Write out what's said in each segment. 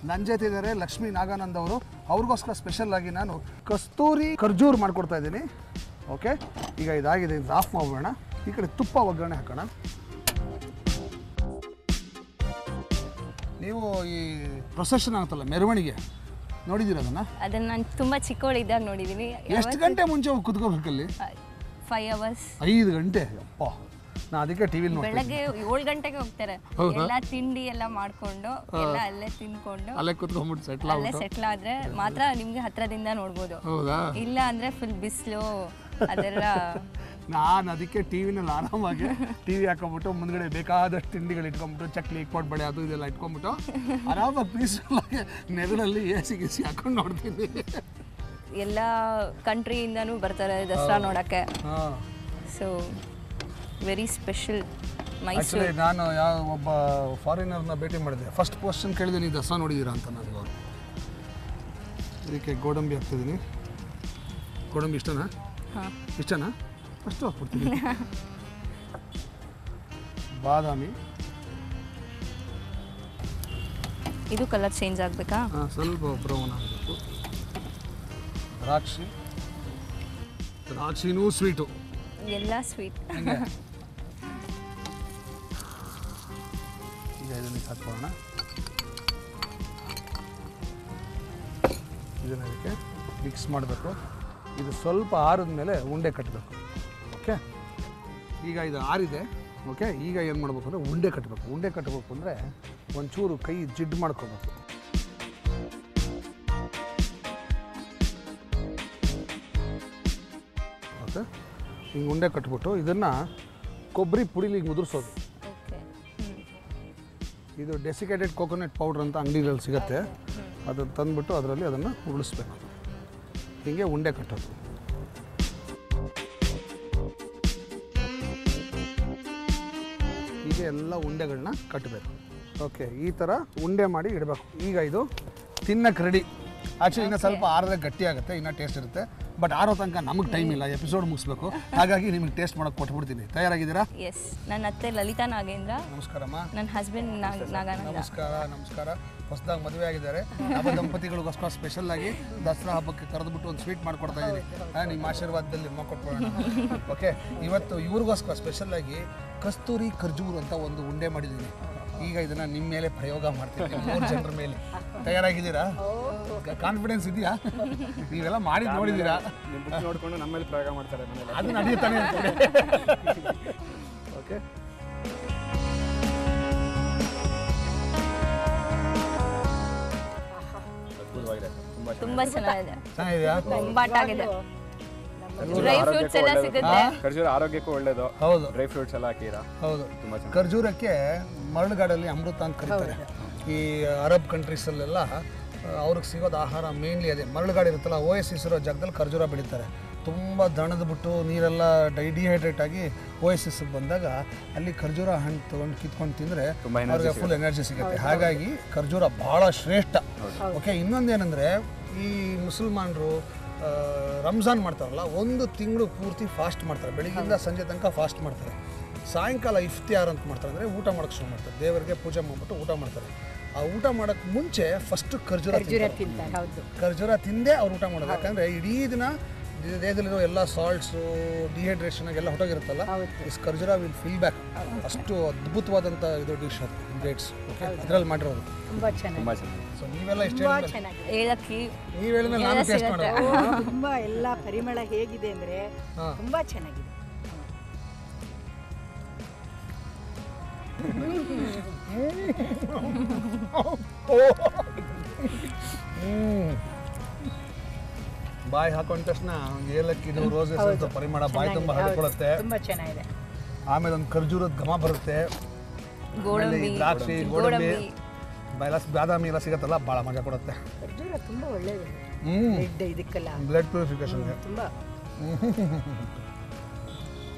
ನನ್ನ ಜೊತೆ ಇದ್ದಾರೆ ಲಕ್ಷ್ಮೀ ನಾಗಾನಂದ್ ಅವರು. ಅವ್ರಿಗೋಸ್ಕರ ಸ್ಪೆಷಲ್ ಆಗಿ ನಾನು ಕಸ್ತೂರಿ ಖರ್ಜೂರ್ ಮಾಡ್ಕೊಡ್ತಾ ಇದ್ದೀನಿ. ಓಕೆ, ಈಗ ಇದಾಗಿದೆ, ಇದು ಆಫ್ ಮಾಡೋಣ. ಈ ಕಡೆ ತುಪ್ಪ ಒಗ್ಗರಣೆ ಹಾಕೋಣ. ನೀವು ಈ ಪ್ರೊಸೆಷನ್ ಆಗುತ್ತಲ್ಲ, ಮೆರವಣಿಗೆ ನೋಡಿದ್ದೀರ ಅದನ್ನು ನಾನು ತುಂಬ ಚಿಕ್ಕವಳಿದ್ದಾಗ ನೋಡಿದ್ದೀನಿ. ಎಷ್ಟು ಗಂಟೆ ಮುಂಚೆ ಹೋಗಿ ಕುತ್ಕೋಬೇಕಲ್ಲಿ? 5 hours. 5 ಗಂಟೆ? ಅಪ್ಪ, ನಾ ಅದಕ್ಕೆ ಟಿವಿಲಿ ನೋಡಿ. ಬೆಳಗ್ಗೆ 7 ಗಂಟೆಗೆ ಹೋಗ್ತಾರೆ. ಎಲ್ಲ ತಿಂಡಿ ಎಲ್ಲ ಮಾಡ್ಕೊಂಡು ಎಲ್ಲ ಅಲ್ಲೇ ತಿನ್ಕೊಂಡು ಅಲ್ಲೇ ಕುತ್ಕೊಂಡ್ಬಿಟ್ಟು ಸೆಟ್ಲ್ ಆದ್ರೆ ಮಾತ್ರ ನಿಮ್ಗೆ ಹತ್ರದಿಂದ ನೋಡ್ಬೋದು. ಹೌದಾ? ಇಲ್ಲ ಅಂದ್ರೆ ಫುಲ್ ಬಿಸಿಲು ಅದೆಲ್ಲ. ನಾನು ಅದಕ್ಕೆ ಟಿವಿನಲ್ಲಿ ಆರಾಮಾಗಿ ಟಿವಿ ಹಾಕೊಂಡ್ಬಿಟ್ಟು ಮುಂದ್ಗಡೆ ಬೇಕಾದಷ್ಟು ತಿಂಡಿಗಳು ಇಟ್ಕೊಂಡ್ಬಿಟ್ಟು ಚಕ್ಲಿ ಇಟ್ಕೊಂಡು ಬಳೆ ಅದು ಇದೆಲ್ಲ ಇಟ್ಕೊಂಡ್ಬಿಟ್ಟು ಆರಾಮಾಗಿ ಪೀಸ್ಫುಲ್ ಆಗಿ ನೆರಳಲ್ಲಿ ಎಸಿ ಗಿಸಿ ಹಾಕೊಂಡು ನೋಡ್ತೀನಿ. ಎಲ್ಲ ಕಂಟ್ರಿಯಿಂದನೂ ಬರ್ತಾರೆ ದಸರಾ ನೋಡಕ್ಕೆ. So very special Mysuru. ನಾನು ಒಬ್ಬ ಫಾರಿನರ್ನ ಭೇಟಿ ಮಾಡಿದೆ. ಫಸ್ಟ್ ಕ್ವಶನ್ ಕೇಳಿದೆ, ನೀವು ದಸರಾ ನೋಡಿದ್ದೀರಾ ಅಂತ. ನನಗೆ ಅವರು ಇದಕ್ಕೆ ಗೋಡಂಬಿ ಹಾಕ್ತಿದ್ದೀನಿ. ಗೋಡಂಬಿ ಇಷ್ಟನಾ? ಇಷ್ಟನಾ? ಅಷ್ಟು ಹಾಕ್ಬಿಡ್ತೀನಿ. ಬಾದಾಮಿ, ಇದು ಕಲರ್ ಚೇಂಜ್ ಆಗಬೇಕಾ? ಸ್ವಲ್ಪ ಬ್ರೌನ್ ಆಗಬೇಕು. ದ್ರಾಕ್ಷಿನೂ ಸ್ವೀಟು, ಎಲ್ಲ ಸ್ವೀಟ್. ಈಗ ಇದನ್ನು ಹಾಕೋಣ. ಇದನ್ನು ಅದಕ್ಕೆ ಮಿಕ್ಸ್ ಮಾಡಬೇಕು. ಇದು ಸ್ವಲ್ಪ ಆರಿದ ಮೇಲೆ ಉಂಡೆ ಕಟ್ಟಬೇಕು. ಓಕೆ, ಈಗ ಇದು ಆರಿದೆ. ಓಕೆ, ಈಗ ಏನು ಮಾಡಬೇಕು ಅಂದರೆ ಉಂಡೆ ಕಟ್ಟಬೇಕು. ಉಂಡೆ ಕಟ್ಟಬೇಕು ಅಂದರೆ ಒಂಚೂರು ಕೈ ಜಿಡ್ಡು ಮಾಡ್ಕೋಬೇಕು. ಓಕೆ, ಹಿಂಗೆ ಉಂಡೆ ಕಟ್ಬಿಟ್ಟು ಇದನ್ನು ಕೊಬ್ಬರಿ ಪುಡಿಲಿ ಹಿಂಗೆ ಉದುರಿಸೋದು. ಇದು ಡೆಸಿಕೇಟೆಡ್ ಕೋಕೋನಟ್ ಪೌಡ್ರ್ ಅಂತ ಅಂಗಡಿಗಳಲ್ಲಿ ಸಿಗುತ್ತೆ. ಅದನ್ನು ತಂದುಬಿಟ್ಟು ಅದರಲ್ಲಿ ಅದನ್ನು ಉರುಳಿಸ್ಬೇಕು. ಹೀಗೆ ಉಂಡೆ ಕಟ್ಟೋದು. ಹೀಗೆ ಎಲ್ಲ ಉಂಡೆಗಳನ್ನ ಕಟ್ಟಬೇಕು. ಓಕೆ, ಈ ಥರ ಉಂಡೆ ಮಾಡಿ ಇಡಬೇಕು. ಈಗ ಇದು ತಿನ್ನಕ್ಕೆ ರೆಡಿ. ಆ್ಯಕ್ಚುಲಿ ಇನ್ನೂ ಸ್ವಲ್ಪ ಆರಿದ್ರೆ ಗಟ್ಟಿ ಆಗುತ್ತೆ, ಇನ್ನೂ ಟೇಸ್ಟ್ ಇರುತ್ತೆ. ಬಟ್ ಆರೋ ತನಕ ನಮಗೆ ಟೈಮ್ ಇಲ್ಲ, ಎಪಿಸೋಡ್ ಮುಗಿಸ್ಬೇಕು. ಹಾಗಾಗಿ ನಿಮಗೆ ಟೇಸ್ಟ್ ಮಾಡೋಕ್ಕೆ ಕೊಟ್ಬಿಡ್ತೀನಿ. ತಯಾರಾಗಿದ್ದೀರಾ? ಎಸ್. ನನ್ನ ಅತ್ತೆ ಲಲಿತಾ ನಾಗೇಂದ್ರ. ನಮಸ್ಕಾರಮ್ಮ. ನನ್ನ ಹಸ್ಬೆಂಡ್ ನಾಗಾನಂದ. ನಮಸ್ಕಾರ. ಹೊಸದಾಗಿ ಮದುವೆ ಆಗಿದ್ದಾರೆ. ನಮ್ಮ ದಂಪತಿಗಳಿಗೋಸ್ಕರ ಸ್ಪೆಷಲ್ ಆಗಿ ದಸರಾ ಹಬ್ಬಕ್ಕೆ ಕರೆದುಬಿಟ್ಟು ಒಂದು ಸ್ವೀಟ್ ಮಾಡ್ಕೊಡ್ತಾ ಇದ್ದೀನಿ. ನಿಮ್ಮ ಆಶೀರ್ವಾದದಲ್ಲಿ ಕೊಟ್ಬಿಡೋಣ. ಓಕೆ, ಇವತ್ತು ಇವ್ರಿಗೋಸ್ಕರ ಸ್ಪೆಷಲ್ ಆಗಿ ಕಸ್ತೂರಿ ಖರ್ಜೂರ್ ಅಂತ ಒಂದು ಉಂಡೆ ಮಾಡಿದ್ದೀನಿ. ಈಗ ಇದನ್ನು ನಿಮ್ಮ ಮೇಲೆ ಪ್ರಯೋಗ ಮಾಡ್ತೀನಿ, 3 ಜನರ ಮೇಲೆ. ತಯಾರಾಗಿದ್ದೀರಾ? ಕಾನ್ಫಿಡೆನ್ಸ್ ಇದೆಯಾ? ನೀವೆಲ್ಲ ಮಾಡಿ ನೋಡಿದ್ದೀರಾ? ನೋಡಿಕೊಂಡು ನಮ್ಮ ಮೇಲೆ ಪ್ರಯೋಗ ಮಾಡ್ತಾರೆ. ಅದು ನಡೆಯುತ್ತಾನೆ. ಓಕೆ, ತುಂಬಾ ಚೆನ್ನಾಗಿದೆ. ಚೆನ್ನಾಗಿದೆಯಾ? ಬಾಟಾಗಿದೆ. ಡ್ರೈ ಫ್ರೂಟ್ಸ್ ಎಲ್ಲ ಸಿಗುತ್ತೆ. ಖರ್ಜೂರ ಆರೋಗ್ಯಕ್ಕೂ ಒಳ್ಳೇದು. ಹೌದು, ಡ್ರೈ ಫ್ರೂಟ್ಸ್ ಎಲ್ಲ ಹಾಕಿರಾ? ಹೌದು. ಖರ್ಜೂರಕ್ಕೆ ಮರಳುಗಾಡಲ್ಲಿ ಅಮೃತ ಅಂತ ಕರೀತಾರೆ. ಈ ಅರಬ್ ಕಂಟ್ರೀಸಲ್ಲೆಲ್ಲ ಅವ್ರಿಗೆ ಸಿಗೋದು ಆಹಾರ ಮೇನ್ಲಿ ಅದೇ. ಮರಳುಗಾಡು ಇರುತ್ತಲ್ಲ, ಓಯಸಿಸ್ ಇರೋ ಜಾಗದಲ್ಲಿ ಖರ್ಜೂರ ಬೆಳೀತಾರೆ. ತುಂಬ ದಣದ್ಬಿಟ್ಟು ನೀರೆಲ್ಲ ಡಿಹೈಡ್ರೇಟ್ ಆಗಿ ಓಯಸಿಸ್ ಬಂದಾಗ ಅಲ್ಲಿ ಖರ್ಜೂರ ಹಣ್ಣು ತೊಗೊಂಡು ಕಿತ್ಕೊಂಡು ತಿಂದರೆ ಅವ್ರಿಗೆ ಫುಲ್ ಎನರ್ಜಿ ಸಿಗುತ್ತೆ. ಹಾಗಾಗಿ ಖರ್ಜೂರ ಭಾಳ ಶ್ರೇಷ್ಠ. ಓಕೆ, ಇನ್ನೊಂದೇನೆಂದರೆ ಈ ಮುಸಲ್ಮಾನರು ರಂಜಾನ್ ಮಾಡ್ತಾರಲ್ಲ, 1 ತಿಂಗಳು ಪೂರ್ತಿ ಫಾಸ್ಟ್ ಮಾಡ್ತಾರೆ. ಬೆಳಗ್ಗಿಂದ ಸಂಜೆ ತನಕ ಫಾಸ್ಟ್ ಮಾಡ್ತಾರೆ. ಸಾಯಂಕಾಲ ಇಫ್ತಿಯಾರ್ ಅಂತ ಮಾಡ್ತಾರೆ, ಅಂದರೆ ಊಟ ಮಾಡೋಕ್ಕೆ ಶುರು ಮಾಡ್ತಾರೆ. ದೇವರಿಗೆ ಪೂಜೆ ಮಾಡಿಬಿಟ್ಟು ಊಟ ಮಾಡ್ತಾರೆ. ಆ ಊಟ ಮಾಡೋಕ್ಕೆ ಮುಂಚೆ ಫಸ್ಟ್ ಖರ್ಜೂರ ತಿಂದೇ ಅವ್ರು ಊಟ ಮಾಡೋದು. ಯಾಕಂದರೆ ಇಡೀ ದಿನ ದೇಹದಲ್ಲಿರೋ ಎಲ್ಲ ಸಾಲ್ಟ್ಸು ಡಿಹೈಡ್ರೇಷನ್ ಎಲ್ಲ ಹೊಟ್ಟೋಗಿರುತ್ತಲ್ಲ, ಇಸ್ ಖರ್ಜೂರ ವಿಲ್ ಫಿಲ್ ಬ್ಯಾಕ್. ಅಷ್ಟು ಅದ್ಭುತವಾದಂಥ ಇದು ಡಿಶ್ ಅದು, ಡೇಟ್ಸ್. ಓಕೆ, ಅದರಲ್ಲಿ ಮಾಡಿರೋದು ತುಂಬ ಚೆನ್ನಾಗಿ. ಸೊ ನೀವೆಲ್ಲ ಇಷ್ಟು ಏಲಕ್ಕಿ ನೀವು ಹೇಳಿದ್ರೆ ನಾನು ಟೇಸ್ಟ್ ಮಾಡೋದು. ತುಂಬ ಎಲ್ಲ ಪರಿಮಳ ಹೇಗಿದೆ ಅಂದರೆ ತುಂಬ ಚೆನ್ನಾಗಿದೆ. ಬಾಯಿ ಹಾಕೊಂಡ ತಕ್ಷಣ ಏಲಕ್ಕಿದು ರೋಸಸ್ ಪರಿಮಳ ಬಾಯಿ ತುಂಬ ಹರಡ್ಕೊಳ್ಳುತ್ತೆ. ತುಂಬ ಚೆನ್ನಾಗಿದೆ. ಆಮೇಲೆ ಒಂದು ಖರ್ಜೂರದ ಘಮ ಬರುತ್ತೆ. ಗೋಡಂಬಿ, ದ್ರಾಕ್ಷಿ, ಗೋಡಂಬಿ, ಬಾದಾಮಿ ಎಲ್ಲ ಸಿಗುತ್ತಲ್ಲ, ಭಾಳ ಮಜಾ ಕೊಡುತ್ತೆ. ಖರ್ಜೂರ ತುಂಬ ಒಳ್ಳೆಯದು. ಇದಕ್ಕೆಲ್ಲ ಬ್ಲಡ್ ಪ್ಯೂರಿಫಿಕೇಶನ್ಗೆ ತುಂಬ.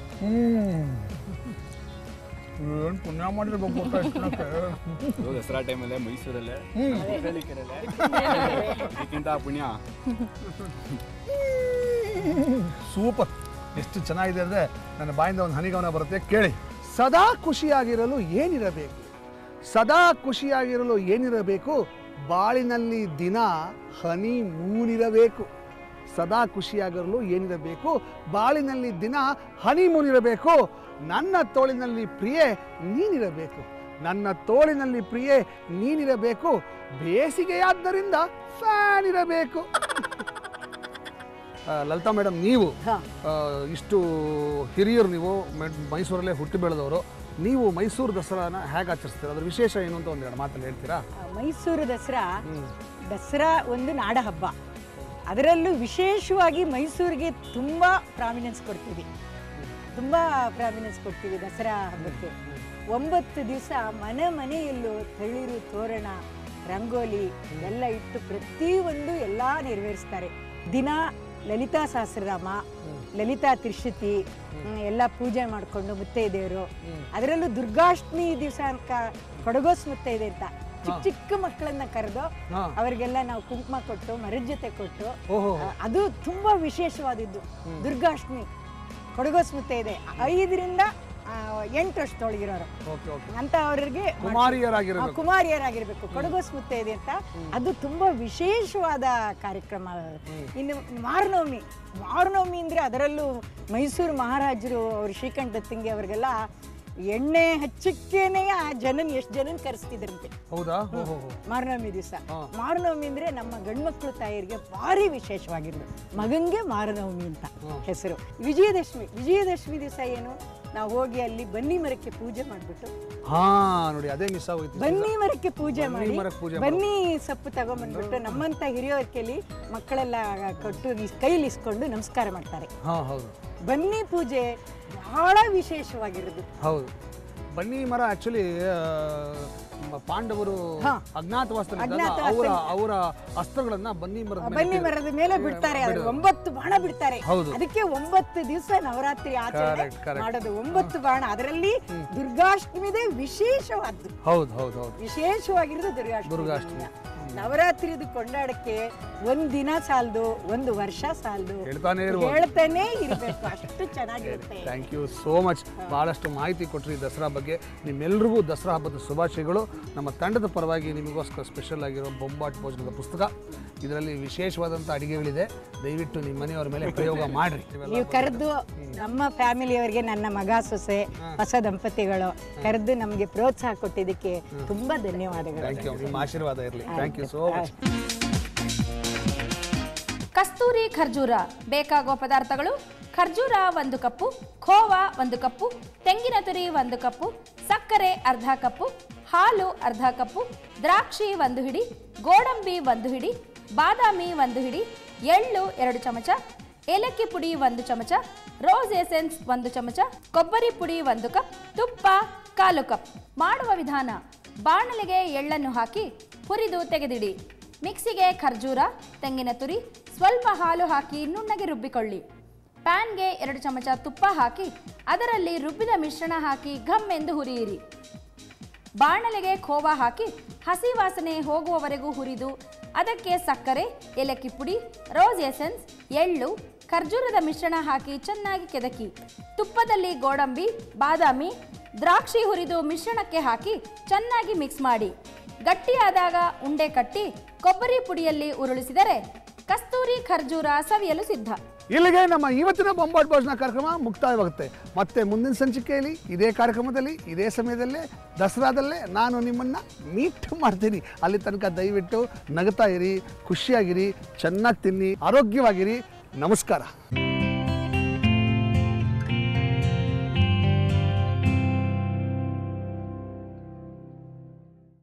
ಏನು ಪುಣ್ಯ ಮಾಡಿರ್ಬೇಕು ದಸರಾ ಟೈಮಲ್ಲೇ ಮೈಸೂರಲ್ಲೇ ಇದಕ್ಕಿಂತ ಪುಣ್ಯ. ಸೂಪರ್. ಎಷ್ಟು ಚೆನ್ನಾಗಿದೆ ಅಂದರೆ ನನ್ನ ಬಾಯಿಂದ ಒಂದು ಹನಿಗವನ ಬರುತ್ತೆ, ಕೇಳಿ. ಸದಾ ಖುಷಿಯಾಗಿರಲು ಏನಿರಬೇಕು? ಸದಾ ಖುಷಿಯಾಗಿರಲು ಏನಿರಬೇಕು? ಬಾಳಿನಲ್ಲಿ ದಿನ ಹನಿ ಮೂನಿರಬೇಕು. ಸದಾ ಖುಷಿಯಾಗಿರಲು ಏನಿರಬೇಕು? ಬಾಳಿನಲ್ಲಿ ದಿನ ಹನಿ ಮೂನಿರಬೇಕು. ನನ್ನ ತೋಳಿನಲ್ಲಿ ಪ್ರಿಯೆ ನೀನಿರಬೇಕು. ನನ್ನ ತೋಳಿನಲ್ಲಿ ಪ್ರಿಯೆ ನೀನಿರಬೇಕು. ಬೇಸಿಗೆಯಾದ್ದರಿಂದ ಫ್ಯಾನ್ ಇರಬೇಕು. ಲಲಿತಾ ಮೇಡಮ್, ನೀವು ಇಷ್ಟು ಹಿರಿಯರು, ನೀವು ಮೈಸೂರಲ್ಲೇ ಹುಟ್ಟಿ ಬೆಳೆದವರು, ನೀವು ಮೈಸೂರು ದಸರಾನ ಹೇಗೆ ಆಚರಿಸ್ತೀರಾ? ಅದ್ರ ವಿಶೇಷ ಏನು ಅಂತ ಒಂದೆರಡು ಮಾತಲ್ಲಿ ಹೇಳ್ತೀರಾ? ಮೈಸೂರು ದಸರಾ ಒಂದು ನಾಡ ಹಬ್ಬ. ಅದರಲ್ಲೂ ವಿಶೇಷವಾಗಿ ಮೈಸೂರಿಗೆ ತುಂಬ ಪ್ರಾಮಿನೆನ್ಸ್ ಕೊಡ್ತೀವಿ. ದಸರಾ ಹಬ್ಬಕ್ಕೆ 9 ದಿವಸ ಮನೆಯಲ್ಲೂ ತಳಿರು, ತೋರಣ, ರಂಗೋಲಿ ಎಲ್ಲ ಇಟ್ಟು ಪ್ರತಿಯೊಂದು ಎಲ್ಲ ನೆರವೇರಿಸ್ತಾರೆ. ದಿನ ಲಲಿತಾ ಸಹಸ್ರನಾಮ, ಲಲಿತಾ ತ್ರಿಶತಿ ಎಲ್ಲ ಪೂಜೆ ಮಾಡಿಕೊಂಡು ಮುತ್ತೈದೆಯರು, ಅದರಲ್ಲೂ ದುರ್ಗಾಷ್ಟಮಿ ದಿವಸ ಕೊಡಗೋಸ್ ಮುತ್ತೈದೆ ಅಂತ ಚಿಕ್ಕ ಮಕ್ಕಳನ್ನ ಕರೆದು ಅವರಿಗೆಲ್ಲ ನಾವು ಕುಂಕುಮ ಕೊಟ್ಟು ಮರದ ಜೊತೆ ಕೊಟ್ಟು, ಅದು ತುಂಬಾ ವಿಶೇಷವಾದದ್ದು. ದುರ್ಗಾಷ್ಟಮಿ ಕೊಡಗೋಸ್ ಮುತ್ತೈದೆ 5 ರಿಂದ 8 ವರ್ಷದೊಳಗಿರೋರು ಅಂತ ಅವರಿಗೆ ಕುಮಾರಿಯರಾಗಿರ್ಬೇಕು. ಕೊಡಗೋಸ್ ಮುತ್ತೈದೆ ಅಂತ ಅದು ತುಂಬಾ ವಿಶೇಷವಾದ ಕಾರ್ಯಕ್ರಮ. ಇನ್ನು ಮಾರನವಮಿ ಅಂದ್ರೆ ಅದರಲ್ಲೂ ಮೈಸೂರು ಮಹಾರಾಜರು ಅವರು ಶ್ರೀಕಂಠ ದತ್ತಂಗಿ ಅವರಿಗೆಲ್ಲ ಎಣ್ಣೆ ಹಚ್ಚಕ್ಕೇನೆ ಆ ಎಷ್ಟು ಜನನ್ ಕರೆಸ್ತಿದ್ರಂತೆ. ಹೌದಾ? ಮಾರನವಮಿ ದಿವಸ. ಮಾರನವಮಿ ಅಂದ್ರೆ ನಮ್ಮ ಗಂಡ್ಮಕ್ಳು ತಾಯಿಯರಿಗೆ ಭಾರಿ ವಿಶೇಷವಾಗಿರೋದು. ಮಗಂಗೆ ಮಾರನವಮಿ ಅಂತ ಹೆಸರು. ವಿಜಯದಶಮಿ ದಿವಸ ಏನು, ನಾವು ಹೋಗಿ ಅಲ್ಲಿ ಬನ್ನಿ ಮರಕ್ಕೆ ಪೂಜೆ ಮಾಡ್ಬಿಟ್ಟು, ನೋಡಿ ಅದೇ ಮಿಸ್ ಆಗೋಯ್ತು. ಬನ್ನಿ ಮರಕ್ಕೆ ಪೂಜೆ ಮಾಡಿ ಬನ್ನಿ ಸೊಪ್ಪು ತಗೊಂಡ್ಬಂದ್ಬಿಟ್ಟು ನಮ್ಮಂತ ಹಿರಿಯರ ಕೈಲಿ ಮಕ್ಕಳೆಲ್ಲ ಕೊಟ್ಟು ಕೈಲಿ ಇಸ್ಕೊಂಡು ನಮಸ್ಕಾರ ಮಾಡ್ತಾರೆ. ಬನ್ನಿ ಪೂಜೆ ಬಹಳ ವಿಶೇಷವಾಗಿರೋದು. ಹೌದು. ಬನ್ನಿ ಮರ ಆಕ್ಚುಲಿ ಪಾಂಡವರು ಅಜ್ಞಾತವಾಸದಲ್ಲಿ ಅವರ ಅಸ್ತ್ರಗಳನ್ನ ಬನ್ನಿ ಮರದ ಮೇಲೆ ಬಿಡ್ತಾರೆ. 9 ಬಾಣ ಬಿಡ್ತಾರೆ. ಅದಕ್ಕೆ 9 ದಿವಸ ನವರಾತ್ರಿ ಆಚರಣೆ ಮಾಡೋದು. 9 ಬಾಣ. ಅದರಲ್ಲಿ ದುರ್ಗಾಷ್ಟಮಿದೇ ವಿಶೇಷವಾದ್ದು. ವಿಶೇಷವಾಗಿರೋದು ದುರ್ಗಾಷ್ಟಮಿ. ನವರಾತ್ರಿದು ಕೊಂಡಾಡಕ್ಕೆ 1 ದಿನ ಸಾಲದು, 1 ವರ್ಷ ಸಾಲದು, ಹೇಳ್ತಾನೆ ಇರಬೇಕು. ಅಷ್ಟು ಚೆನ್ನಾಗಿರುತ್ತೆ. Thank you so much. ಬಹಳಷ್ಟು ಮಾಹಿತಿ ಕೊಟ್ರಿ ದಸರಾ ಬಗ್ಗೆ. ನಿಮ್ಮೆಲ್ರಿಗೂ ದಸರಾ ಹಬ್ಬದ ಶುಭಾಶಯಗಳು. ನಮ್ಮ ತಂಡದ ಪರವಾಗಿ ನಿಮಗೋಸ್ಕರ ಸ್ಪೆಷಲ್ ಆಗಿರೋ ಬೊಂಬಾಟ್ ಭೋಜನದ ಪುಸ್ತಕ. ಇದರಲ್ಲಿ ವಿಶೇಷವಾದಂಥ ಅಡಿಗೆಗಳಿದೆ. ದಯವಿಟ್ಟು ನಿಮ್ಮ ಮನೆಯವರ ಮೇಲೆ ಪ್ರಯೋಗ ಮಾಡ್ರಿ. ನೀವು ಕರೆದು ನಮ್ಮ ಫ್ಯಾಮಿಲಿಯವರಿಗೆ, ನನ್ನ ಮಗ ಸೊಸೆ ಹೊಸ ದಂಪತಿಗಳು ಕರೆದು ನಮಗೆ ಪ್ರೋತ್ಸಾಹ ಕೊಟ್ಟಿದ್ದಕ್ಕೆ ತುಂಬಾ ಧನ್ಯವಾದಗಳು. Thank you. ನಿಮ್ಮ ಆಶೀರ್ವಾದ ಇರಲಿ. Thank you so much. ಕಸ್ತೂರಿ ಖರ್ಜೂರ ಬೇಕಾಗುವ ಪದಾರ್ಥಗಳು: ಖರ್ಜೂರ 1 ಕಪ್ಪು, ಖೋವಾ 1 ಕಪ್ಪು, ತೆಂಗಿನ ತುರಿ 1 ಕಪ್ಪು, ಸಕ್ಕರೆ ಅರ್ಧ ಕಪ್ಪು, ಹಾಲು ಅರ್ಧ ಕಪ್ಪು, ದ್ರಾಕ್ಷಿ 1 ಹಿಡಿ, ಗೋಡಂಬಿ 1 ಹಿಡಿ, ಬಾದಾಮಿ 1 ಹಿಡಿ, ಎಳ್ಳು 2 ಚಮಚ, ಏಲಕ್ಕಿ ಪುಡಿ 1 ಚಮಚ, ರೋಸ್ ಎಸೆನ್ಸ್ 1 ಚಮಚ, ಕೊಬ್ಬರಿ ಪುಡಿ 1 ಕಪ್, ತುಪ್ಪ 1/4 ಕಪ್. ಮಾಡುವ ವಿಧಾನ: ಬಾಣಲೆಗೆ ಎಳ್ಳನ್ನು ಹಾಕಿ ಹುರಿದು ತೆಗೆದಿಡಿ. ಮಿಕ್ಸಿಗೆ ಖರ್ಜೂರ, ತೆಂಗಿನ ತುರಿ, ಸ್ವಲ್ಪ ಹಾಲು ಹಾಕಿ ನುಣ್ಣಗೆ ರುಬ್ಬಿಕೊಳ್ಳಿ. ಪ್ಯಾನ್ಗೆ 2 ಚಮಚ ತುಪ್ಪ ಹಾಕಿ ಅದರಲ್ಲಿ ರುಬ್ಬಿದ ಮಿಶ್ರಣ ಹಾಕಿ ಘಮ್ ಎಂದು ಹುರಿಯಿರಿ. ಬಾಣಲೆಗೆ ಖೋವಾ ಹಾಕಿ ಹಸಿ ವಾಸನೆ ಹೋಗುವವರೆಗೂ ಹುರಿದು ಅದಕ್ಕೆ ಸಕ್ಕರೆ, ಏಲಕ್ಕಿ ಪುಡಿ, ರೋಸ್ ಎಸೆನ್ಸ್, ಎಳ್ಳು, ಖರ್ಜೂರದ ಮಿಶ್ರಣ ಹಾಕಿ ಚೆನ್ನಾಗಿ ಕೆದಕಿ. ತುಪ್ಪದಲ್ಲಿ ಗೋಡಂಬಿ, ಬಾದಾಮಿ, ದ್ರಾಕ್ಷಿ ಹುರಿದು ಮಿಶ್ರಣಕ್ಕೆ ಹಾಕಿ ಚೆನ್ನಾಗಿ ಮಿಕ್ಸ್ ಮಾಡಿ. ಗಟ್ಟಿಯಾದಾಗ ಉಂಡೆ ಕಟ್ಟಿ ಕೊಬ್ಬರಿ ಪುಡಿಯಲ್ಲಿ ಉರುಳಿಸಿದರೆ ಕಸ್ತೂರಿ ಖರ್ಜೂರ ಸವಿಯಲು ಸಿದ್ಧ. ಇಲ್ಲಿಗೆ ನಮ್ಮ ಇವತ್ತಿನ ಬೊಂಬಾಟ್ ಭೋಜನ ಕಾರ್ಯಕ್ರಮ ಮುಕ್ತಾಯವಾಗುತ್ತೆ. ಮತ್ತೆ ಮುಂದಿನ ಸಂಚಿಕೆಯಲ್ಲಿ ಇದೇ ಕಾರ್ಯಕ್ರಮದಲ್ಲಿ ಇದೇ ಸಮಯದಲ್ಲೇ ದಸರಾದಲ್ಲೇ ನಾನು ನಿಮ್ಮನ್ನು ಮೀಟ್ ಮಾಡ್ತೀನಿ. ಅಲ್ಲಿ ತನಕ ದಯವಿಟ್ಟು ನಗ್ತಾ ಇರಿ, ಖುಷಿಯಾಗಿರಿ, ಚೆನ್ನಾಗಿ ತಿನ್ನಿ, ಆರೋಗ್ಯವಾಗಿರಿ. ನಮಸ್ಕಾರ.